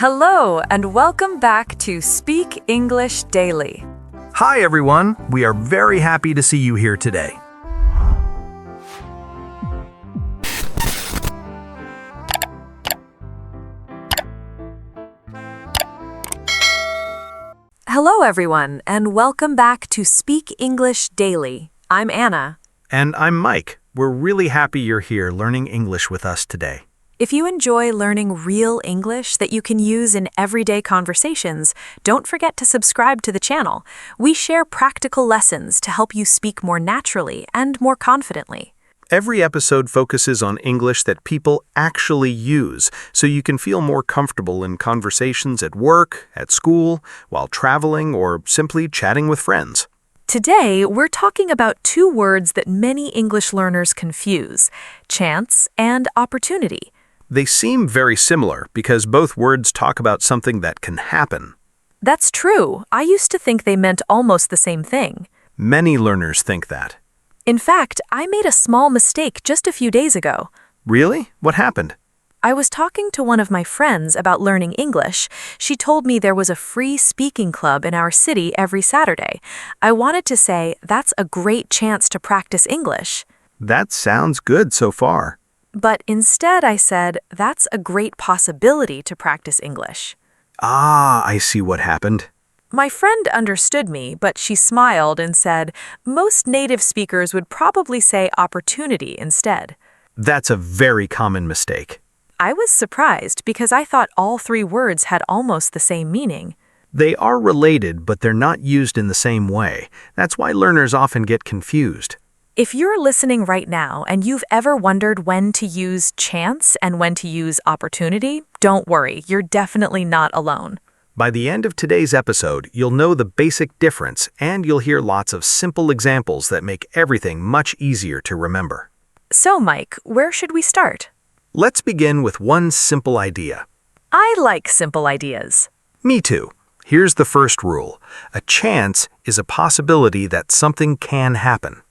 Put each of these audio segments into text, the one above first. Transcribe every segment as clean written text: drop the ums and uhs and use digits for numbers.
Hello, and welcome back to Speak English Daily. Hi everyone, we are very happy to see you here today. Hello, everyone, and welcome back to Speak English Daily. I'm Anna. And I'm Mike. We're really happy you're here learning English with us today. If you enjoy learning real English that you can use in everyday conversations, don't forget to subscribe to the channel. We share practical lessons to help you speak more naturally and more confidently. Every episode focuses on English that people actually use, so you can feel more comfortable in conversations at work, at school, while traveling, or simply chatting with friends. Today, we're talking about two words that many English learners confuse: chance and opportunity. They seem very similar because both words talk about something that can happen. That's true. I used to think they meant almost the same thing. Many learners think that. In fact, I made a small mistake just a few days ago. Really? What happened? I was talking to one of my friends about learning English. She told me there was a free speaking club in our city every Saturday. I wanted to say, that's a great chance to practice English. That sounds good so far. But instead I said, that's a great possibility to practice English. Ah, I see what happened. My friend understood me, but she smiled and said, most native speakers would probably say opportunity instead. That's a very common mistake. I was surprised because I thought all three words had almost the same meaning. They are related, but they're not used in the same way. That's why learners often get confused. If you're listening right now and you've ever wondered when to use chance and when to use opportunity, don't worry, you're definitely not alone. By the end of today's episode, you'll know the basic difference and you'll hear lots of simple examples that make everything much easier to remember. So, Mike, where should we start? Let's begin with one simple idea. I like simple ideas. Me too. Here's the first rule. A chance is a possibility that something can happen.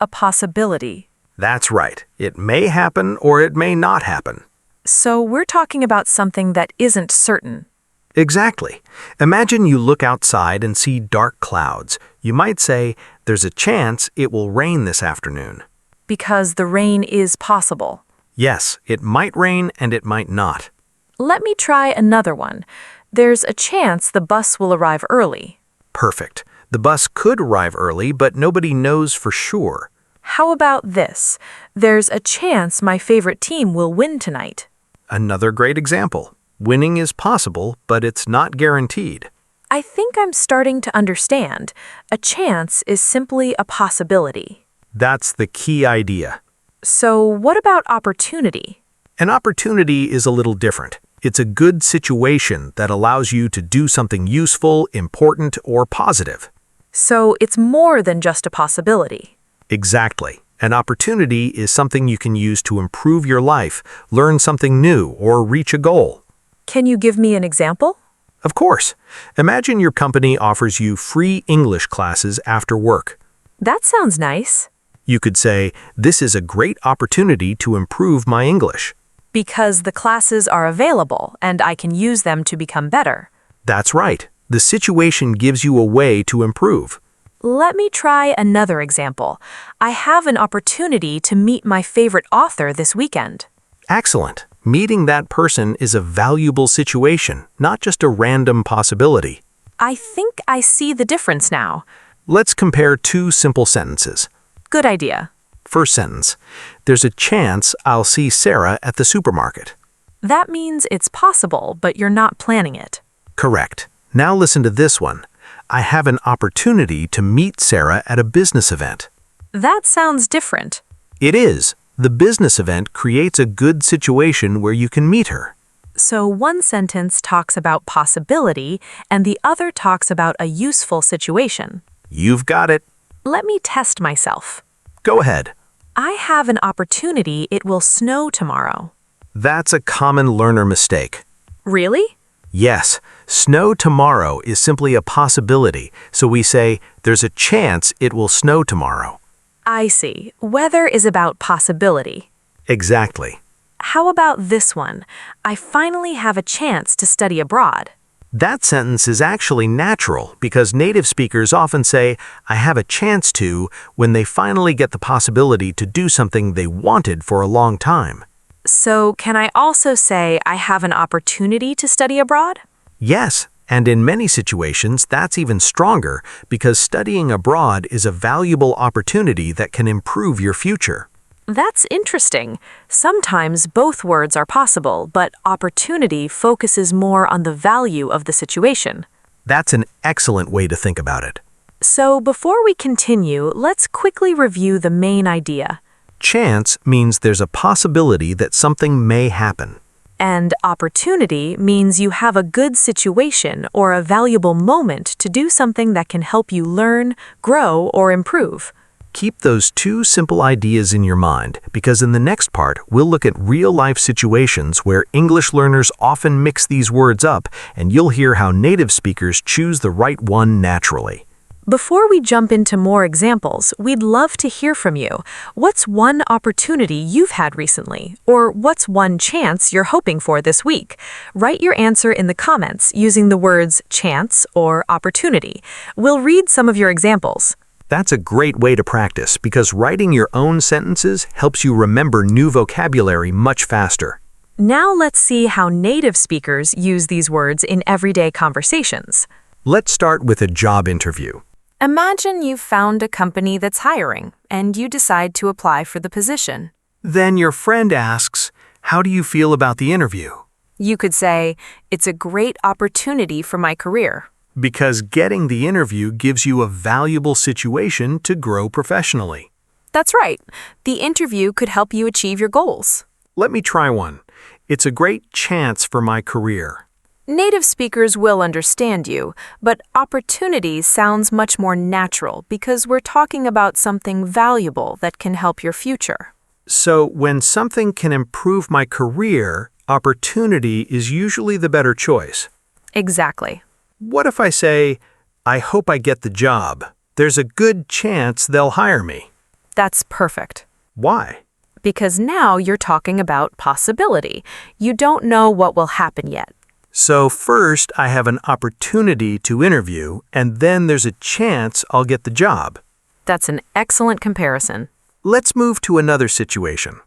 A possibility. That's right. It may happen or it may not happen. So we're talking about something that isn't certain. Exactly. Imagine you look outside and see dark clouds. You might say, there's a chance it will rain this afternoon. Because the rain is possible. Yes, it might rain and it might not. Let me try another one. There's a chance the bus will arrive early. Perfect. The bus could arrive early, but nobody knows for sure. How about this? There's a chance my favorite team will win tonight. Another great example. Winning is possible, but it's not guaranteed. I think I'm starting to understand. A chance is simply a possibility. That's the key idea. So what about opportunity? An opportunity is a little different. It's a good situation that allows you to do something useful, important, or positive. So it's more than just a possibility. Exactly. An opportunity is something you can use to improve your life, learn something new, or reach a goal. Can you give me an example? Of course. Imagine your company offers you free English classes after work. That sounds nice. You could say, this is a great opportunity to improve my English. Because the classes are available and I can use them to become better. That's right. The situation gives you a way to improve. Let me try another example. I have an opportunity to meet my favorite author this weekend. Excellent. Meeting that person is a valuable situation, not just a random possibility. I think I see the difference now. Let's compare two simple sentences. Good idea. First sentence. There's a chance I'll see Sarah at the supermarket. That means it's possible, but you're not planning it. Correct. Now listen to this one. I have an opportunity to meet Sarah at a business event. That sounds different. It is. The business event creates a good situation where you can meet her. So one sentence talks about possibility and the other talks about a useful situation. You've got it. Let me test myself. Go ahead. I have an opportunity it will snow tomorrow. That's a common learner mistake. Really? Yes, snow tomorrow is simply a possibility, so we say, there's a chance it will snow tomorrow. I see. Weather is about possibility. Exactly. How about this one? I finally have a chance to study abroad. That sentence is actually natural because native speakers often say, I have a chance to, when they finally get the possibility to do something they wanted for a long time. So, can I also say I have an opportunity to study abroad? Yes, and in many situations, that's even stronger because studying abroad is a valuable opportunity that can improve your future. That's interesting. Sometimes both words are possible, but opportunity focuses more on the value of the situation. That's an excellent way to think about it. So, before we continue, let's quickly review the main idea. Chance means there's a possibility that something may happen. And opportunity means you have a good situation or a valuable moment to do something that can help you learn, grow, or improve. Keep those two simple ideas in your mind because in the next part, we'll look at real-life situations where English learners often mix these words up, and you'll hear how native speakers choose the right one naturally. Before we jump into more examples, we'd love to hear from you. What's one opportunity you've had recently? Or what's one chance you're hoping for this week? Write your answer in the comments using the words chance or opportunity. We'll read some of your examples. That's a great way to practice because writing your own sentences helps you remember new vocabulary much faster. Now let's see how native speakers use these words in everyday conversations. Let's start with a job interview. Imagine you've found a company that's hiring, and you decide to apply for the position. Then your friend asks, how do you feel about the interview? You could say, it's a great opportunity for my career. Because getting the interview gives you a valuable situation to grow professionally. That's right. The interview could help you achieve your goals. Let me try one. It's a great chance for my career. Native speakers will understand you, but opportunity sounds much more natural because we're talking about something valuable that can help your future. So when something can improve my career, opportunity is usually the better choice. Exactly. What if I say, I hope I get the job? There's a good chance they'll hire me. That's perfect. Why? Because now you're talking about possibility. You don't know what will happen yet. So first, I have an opportunity to interview, and then there's a chance I'll get the job. That's an excellent comparison. Let's move to another situation.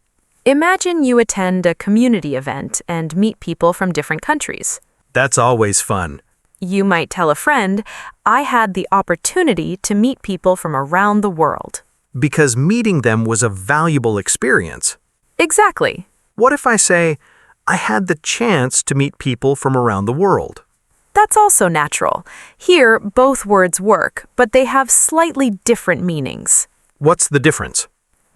Imagine you attend a community event and meet people from different countries. That's always fun. You might tell a friend, I had the opportunity to meet people from around the world. Because meeting them was a valuable experience. Exactly. What if I say, I had the chance to meet people from around the world? That's also natural. Here, both words work, but they have slightly different meanings. What's the difference?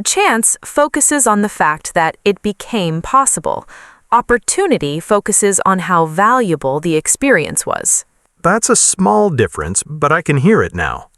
Chance focuses on the fact that it became possible. Opportunity focuses on how valuable the experience was. That's a small difference, but I can hear it now.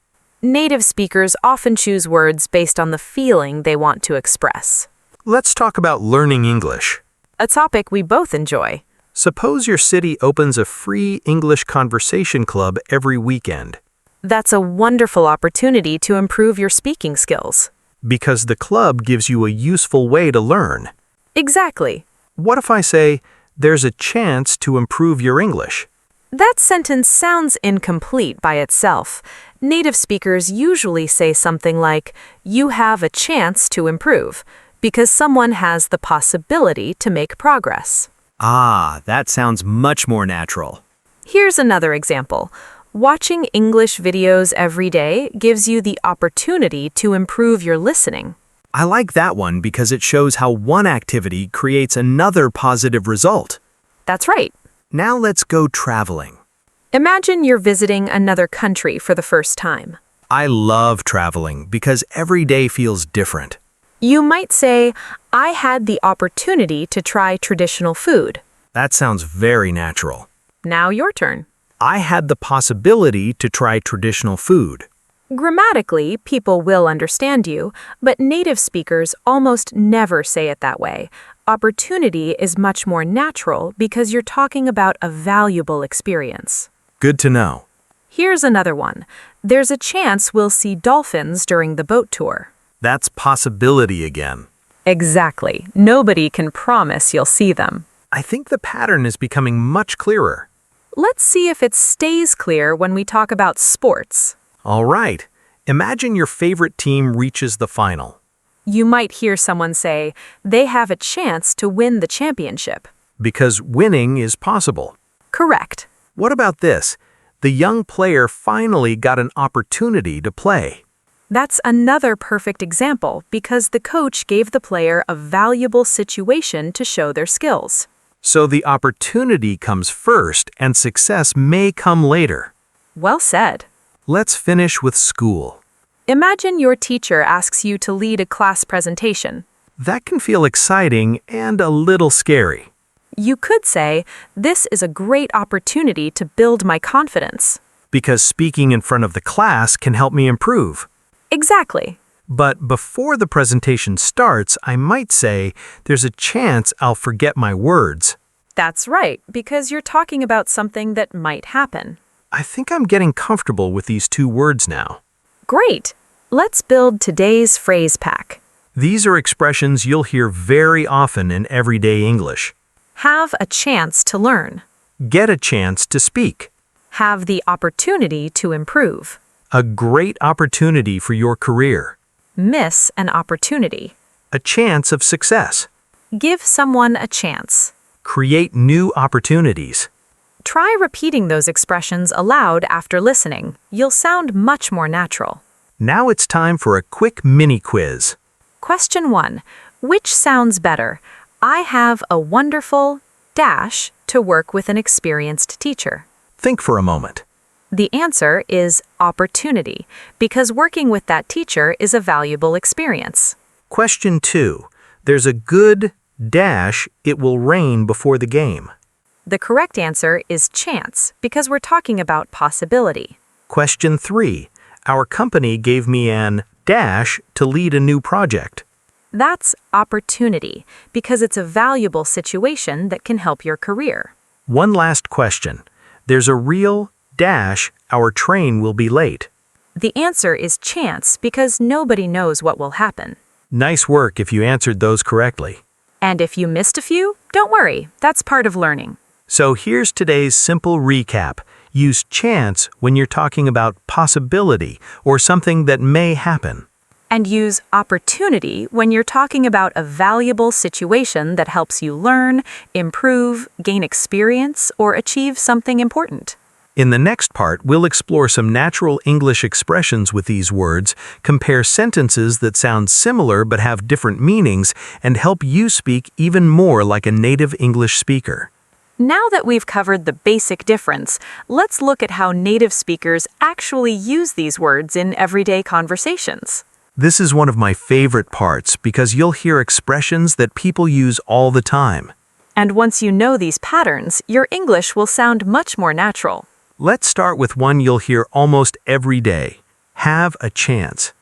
Native speakers often choose words based on the feeling they want to express. Let's talk about learning English. A topic we both enjoy. Suppose your city opens a free English conversation club every weekend. That's a wonderful opportunity to improve your speaking skills. Because the club gives you a useful way to learn. Exactly. What if I say, there's a chance to improve your English? That sentence sounds incomplete by itself. Native speakers usually say something like, you have a chance to improve, because someone has the possibility to make progress. Ah, that sounds much more natural. Here's another example. Watching English videos every day gives you the opportunity to improve your listening. I like that one because it shows how one activity creates another positive result. That's right. Now let's go traveling. Imagine you're visiting another country for the first time. I love traveling because every day feels different. You might say, I had the opportunity to try traditional food. That sounds very natural. Now your turn. I had the possibility to try traditional food. Grammatically, people will understand you, but native speakers almost never say it that way. Opportunity is much more natural because you're talking about a valuable experience. Good to know. Here's another one. There's a chance we'll see dolphins during the boat tour. That's possibility again. Exactly. Nobody can promise you'll see them. I think the pattern is becoming much clearer. Let's see if it stays clear when we talk about sports. All right. Imagine your favorite team reaches the final. You might hear someone say, they have a chance to win the championship. Because winning is possible. Correct. What about this? The young player finally got an opportunity to play. That's another perfect example because the coach gave the player a valuable situation to show their skills. So the opportunity comes first and success may come later. Well said. Let's finish with school. Imagine your teacher asks you to lead a class presentation. That can feel exciting and a little scary. You could say, this is a great opportunity to build my confidence. Because speaking in front of the class can help me improve. Exactly. But before the presentation starts, I might say, there's a chance I'll forget my words. That's right, because you're talking about something that might happen. I think I'm getting comfortable with these two words now. Great. Let's build today's phrase pack. These are expressions you'll hear very often in everyday English. Have a chance to learn. Get a chance to speak. Have the opportunity to improve. A great opportunity for your career. Miss an opportunity. A chance of success. Give someone a chance. Create new opportunities. Try repeating those expressions aloud after listening. You'll sound much more natural. Now it's time for a quick mini quiz. Question 1. Which sounds better? I have a wonderful dash to work with an experienced teacher. Think for a moment. The answer is opportunity, because working with that teacher is a valuable experience. Question 2. There's a good dash, it will rain before the game. The correct answer is chance, because we're talking about possibility. Question 3. Our company gave me an dash to lead a new project. That's opportunity, because it's a valuable situation that can help your career. One last question. There's a real dash, our train will be late. The answer is chance, because nobody knows what will happen. Nice work if you answered those correctly. And if you missed a few, don't worry, that's part of learning. So here's today's simple recap. Use chance when you're talking about possibility or something that may happen. And use opportunity when you're talking about a valuable situation that helps you learn, improve, gain experience, or achieve something important. In the next part, we'll explore some natural English expressions with these words, compare sentences that sound similar but have different meanings, and help you speak even more like a native English speaker. Now that we've covered the basic difference, let's look at how native speakers actually use these words in everyday conversations. This is one of my favorite parts because you'll hear expressions that people use all the time. And once you know these patterns, your English will sound much more natural. Let's start with one you'll hear almost every day. Have a chance.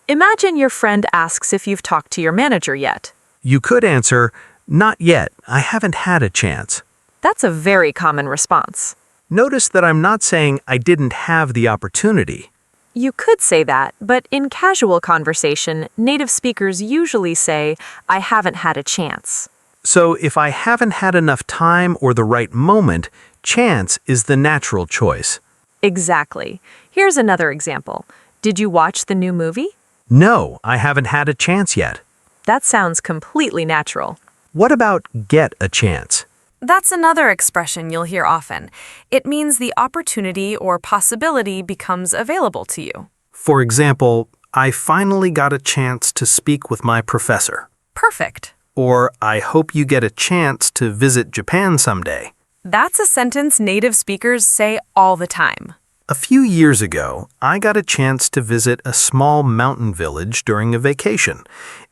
Imagine your friend asks if you've talked to your manager yet. You could answer, not yet, I haven't had a chance. That's a very common response. Notice that I'm not saying I didn't have the opportunity. You could say that, but in casual conversation, native speakers usually say, I haven't had a chance. So if I haven't had enough time or the right moment, chance is the natural choice. Exactly. Here's another example. Did you watch the new movie? No, I haven't had a chance yet. That sounds completely natural. What about get a chance? That's another expression you'll hear often. It means the opportunity or possibility becomes available to you. For example, I finally got a chance to speak with my professor. Perfect. Or I hope you get a chance to visit Japan someday. That's a sentence native speakers say all the time. A few years ago, I got a chance to visit a small mountain village during a vacation.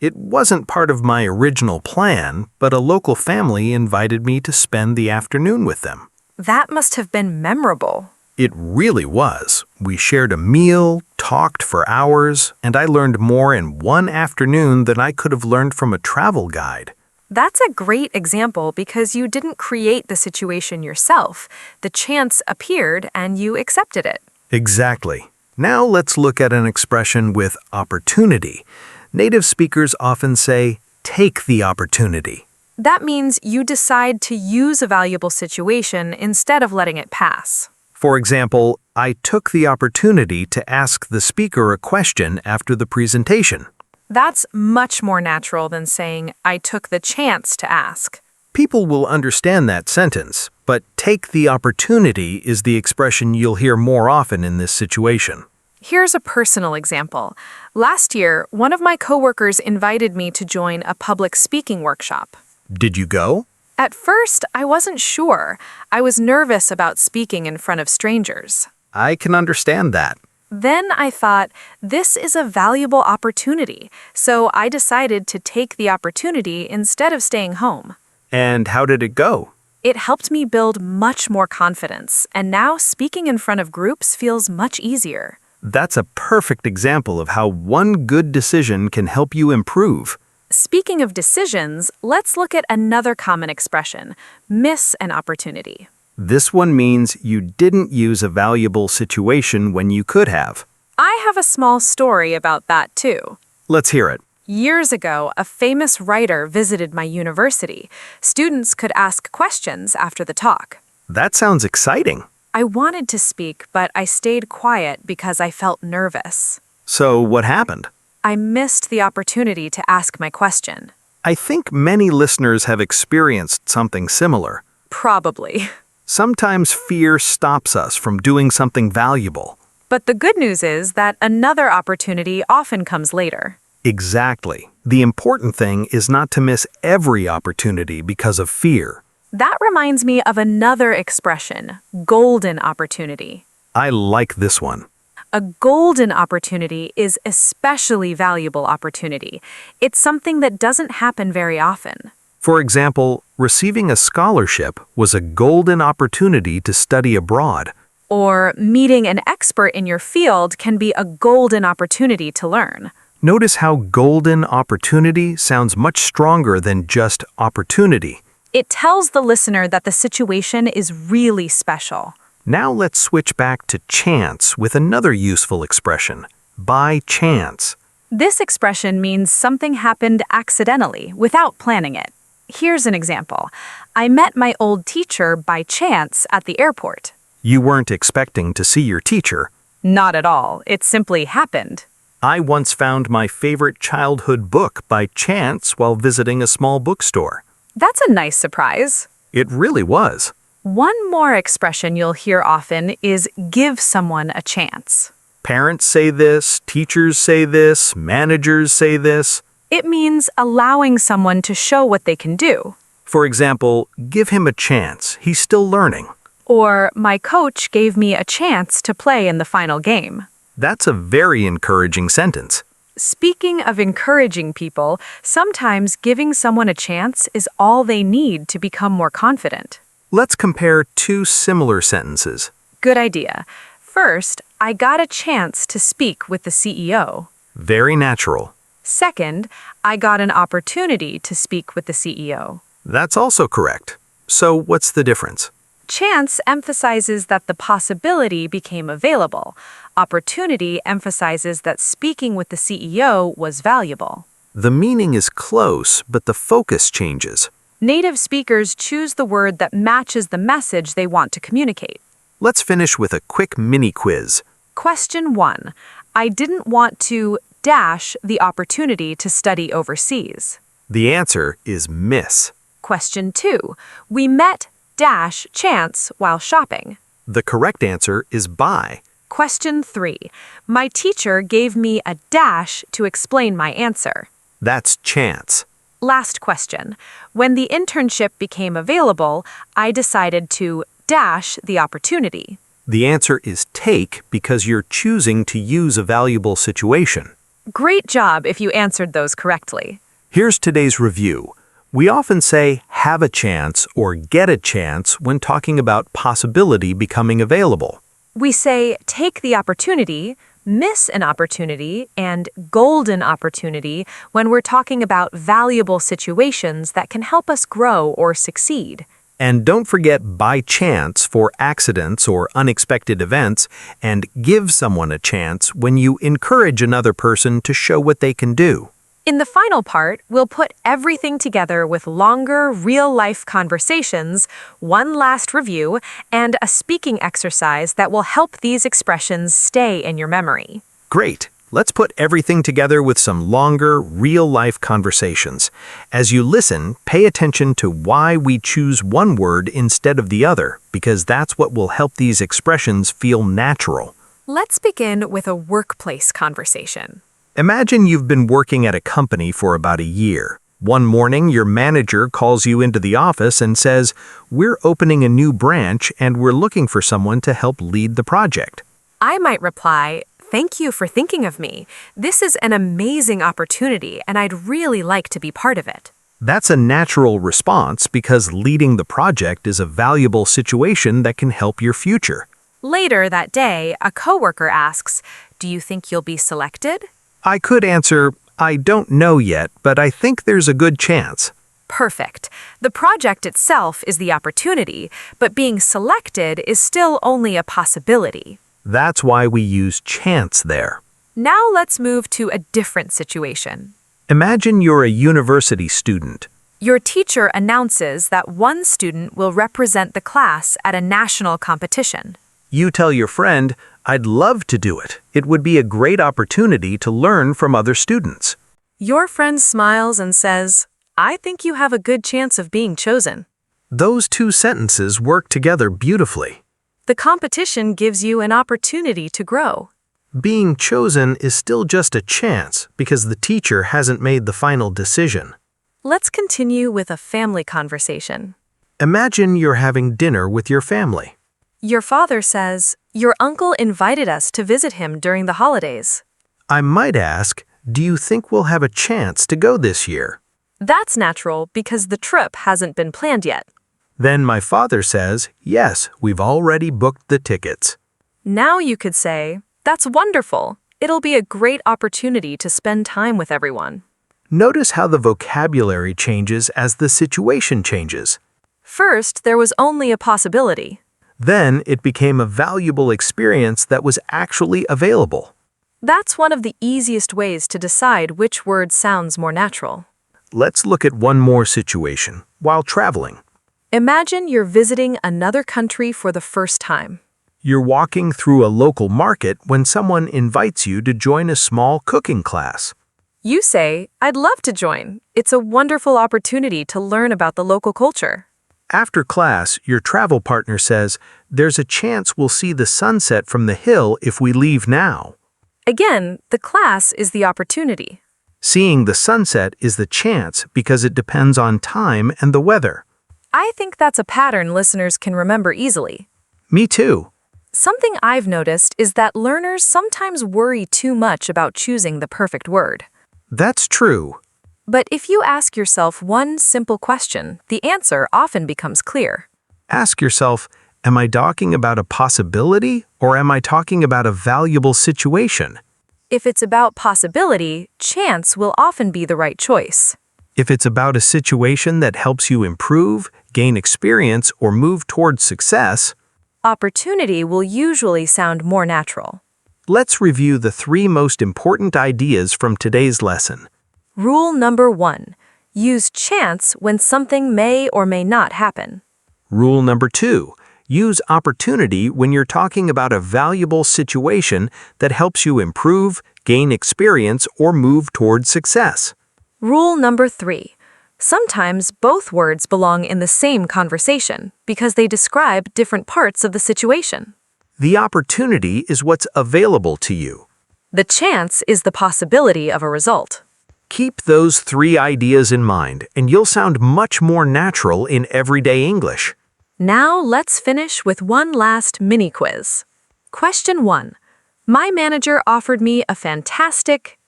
It wasn't part of my original plan, but a local family invited me to spend the afternoon with them. That must have been memorable. It really was. We shared a meal, talked for hours, and I learned more in one afternoon than I could have learned from a travel guide. That's a great example because you didn't create the situation yourself. The chance appeared and you accepted it. Exactly. Now let's look at an expression with opportunity. Native speakers often say, take the opportunity. That means you decide to use a valuable situation instead of letting it pass. For example, I took the opportunity to ask the speaker a question after the presentation. That's much more natural than saying, I took the chance to ask. People will understand that sentence, but take the opportunity is the expression you'll hear more often in this situation. Here's a personal example. Last year, one of my coworkers invited me to join a public speaking workshop. Did you go? At first, I wasn't sure. I was nervous about speaking in front of strangers. I can understand that. Then I thought, this is a valuable opportunity, so I decided to take the opportunity instead of staying home. And how did it go? It helped me build much more confidence, and now speaking in front of groups feels much easier. That's a perfect example of how one good decision can help you improve. Speaking of decisions, let's look at another common expression, miss an opportunity. This one means you didn't use a valuable situation when you could have. I have a small story about that too. Let's hear it. Years ago, a famous writer visited my university. Students could ask questions after the talk. That sounds exciting. I wanted to speak, but I stayed quiet because I felt nervous. So what happened? I missed the opportunity to ask my question. I think many listeners have experienced something similar. Probably. Sometimes fear stops us from doing something valuable. But the good news is that another opportunity often comes later. Exactly. The important thing is not to miss every opportunity because of fear. That reminds me of another expression, golden opportunity. I like this one. A golden opportunity is especially valuable opportunity. It's something that doesn't happen very often. For example, receiving a scholarship was a golden opportunity to study abroad. Or meeting an expert in your field can be a golden opportunity to learn. Notice how golden opportunity sounds much stronger than just opportunity. It tells the listener that the situation is really special. Now let's switch back to chance with another useful expression, by chance. This expression means something happened accidentally, without planning it. Here's an example. I met my old teacher by chance at the airport. You weren't expecting to see your teacher. Not at all. It simply happened. I once found my favorite childhood book by chance while visiting a small bookstore. That's a nice surprise. It really was. One more expression you'll hear often is give someone a chance. Parents say this, teachers say this, managers say this. It means allowing someone to show what they can do. For example, give him a chance. He's still learning. Or my coach gave me a chance to play in the final game. That's a very encouraging sentence. Speaking of encouraging people, sometimes giving someone a chance is all they need to become more confident. Let's compare two similar sentences. Good idea. First, I got a chance to speak with the CEO. Very natural. Second, I got an opportunity to speak with the CEO. That's also correct. So what's the difference? Chance emphasizes that the possibility became available. Opportunity emphasizes that speaking with the CEO was valuable. The meaning is close, but the focus changes. Native speakers choose the word that matches the message they want to communicate. Let's finish with a quick mini quiz. Question 1. I didn't want to dash the opportunity to study overseas. The answer is miss. Question 2. We met dash chance while shopping. The correct answer is by. Question 3. My teacher gave me a dash to explain my answer. That's chance. Last question. When the internship became available, I decided to dash the opportunity. The answer is take because you're choosing to use a valuable situation. Great job if you answered those correctly. Here's today's review. We often say have a chance or get a chance when talking about possibility becoming available. We say take the opportunity, miss an opportunity, and golden opportunity when we're talking about valuable situations that can help us grow or succeed. And don't forget by chance for accidents or unexpected events, and give someone a chance when you encourage another person to show what they can do. In the final part, we'll put everything together with longer, real-life conversations, one last review, and a speaking exercise that will help these expressions stay in your memory. Great! Let's put everything together with some longer, real-life conversations. As you listen, pay attention to why we choose one word instead of the other, because that's what will help these expressions feel natural. Let's begin with a workplace conversation. Imagine you've been working at a company for about a year. One morning, your manager calls you into the office and says, "We're opening a new branch and we're looking for someone to help lead the project." I might reply, "Thank you for thinking of me. This is an amazing opportunity and I'd really like to be part of it." That's a natural response because leading the project is a valuable situation that can help your future. Later that day, a coworker asks, "Do you think you'll be selected?" I could answer, "I don't know yet, but I think there's a good chance." Perfect. The project itself is the opportunity, but being selected is still only a possibility. That's why we use chance there. Now let's move to a different situation. Imagine you're a university student. Your teacher announces that one student will represent the class at a national competition. You tell your friend, "I'd love to do it. It would be a great opportunity to learn from other students." Your friend smiles and says, "I think you have a good chance of being chosen." Those two sentences work together beautifully. The competition gives you an opportunity to grow. Being chosen is still just a chance because the teacher hasn't made the final decision. Let's continue with a family conversation. Imagine you're having dinner with your family. Your father says, "Your uncle invited us to visit him during the holidays." I might ask, "Do you think we'll have a chance to go this year?" That's natural because the trip hasn't been planned yet. Then my father says, "Yes, we've already booked the tickets." Now you could say, "That's wonderful. It'll be a great opportunity to spend time with everyone." Notice how the vocabulary changes as the situation changes. First, there was only a possibility. Then it became a valuable experience that was actually available. That's one of the easiest ways to decide which word sounds more natural. Let's look at one more situation. While traveling, Imagine you're visiting another country for the first time. you're walking through a local market when someone invites you to join a small cooking class. You say, "I'd love to join. It's a wonderful opportunity to learn about the local culture." After class, your travel partner says, "There's a chance we'll see the sunset from the hill if we leave now." Again, the class is the opportunity. Seeing the sunset is the chance because it depends on time and the weather. I think that's a pattern listeners can remember easily. Me too. Something I've noticed is that learners sometimes worry too much about choosing the perfect word. That's true. But if you ask yourself one simple question, the answer often becomes clear. Ask yourself, am I talking about a possibility or am I talking about a valuable situation? If it's about possibility, chance will often be the right choice. If it's about a situation that helps you improve, gain experience, or move towards success, Opportunity will usually sound more natural. let's review the 3 most important ideas from today's lesson. Rule number 1. Use chance when something may or may not happen. Rule number 2. Use opportunity when you're talking about a valuable situation that helps you improve, gain experience, or move towards success. Rule number 3. Sometimes both words belong in the same conversation because they describe different parts of the situation. The opportunity is what's available to you. The chance is the possibility of a result. Keep those 3 ideas in mind, and you'll sound much more natural in everyday English. Now let's finish with one last mini quiz. Question 1. My manager offered me a fantastic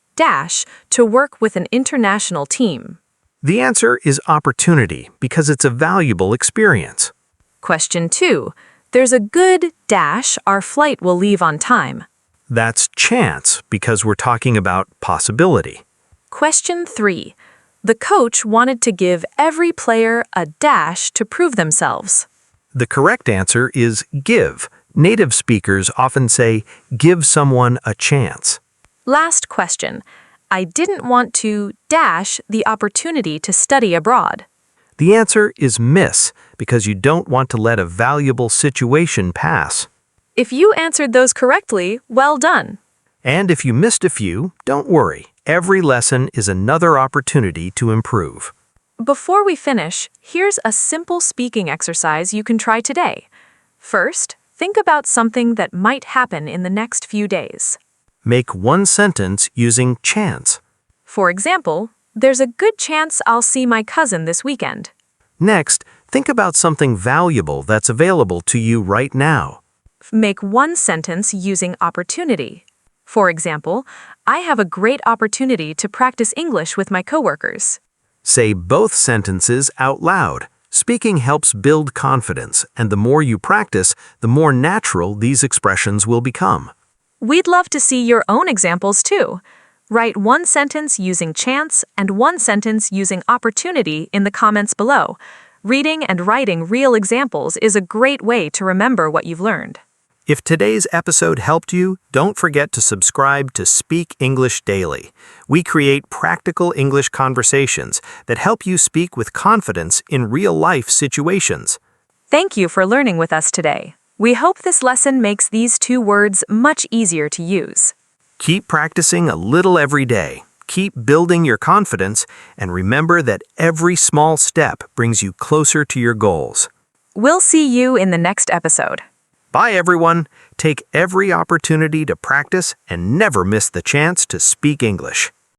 to work with an international team. The answer is opportunity because it's a valuable experience. Question 2. There's a good our flight will leave on time. That's chance because we're talking about possibility. Question 3. The coach wanted to give every player a to prove themselves. The correct answer is give. Native speakers often say, give someone a chance. Last question. I didn't want to dash the opportunity to study abroad. The answer is miss, because you don't want to let a valuable situation pass. If you answered those correctly, well done. And if you missed a few, don't worry. Every lesson is another opportunity to improve. Before we finish, here's a simple speaking exercise you can try today. First, think about something that might happen in the next few days. Make one sentence using chance. For example, there's a good chance I'll see my cousin this weekend. Next, think about something valuable that's available to you right now. Make one sentence using opportunity. For example, I have a great opportunity to practice English with my coworkers. Say both sentences out loud. Speaking helps build confidence, and the more you practice, the more natural these expressions will become. We'd love to see your own examples too. Write one sentence using chance and one sentence using opportunity in the comments below. Reading and writing real examples is a great way to remember what you've learned. If today's episode helped you, don't forget to subscribe to Speak English Daily. We create practical English conversations that help you speak with confidence in real-life situations. Thank you for learning with us today. We hope this lesson makes these 2 words much easier to use. Keep practicing a little every day. Keep building your confidence, and remember that every small step brings you closer to your goals. We'll see you in the next episode. Bye, everyone. Take every opportunity to practice and never miss the chance to speak English.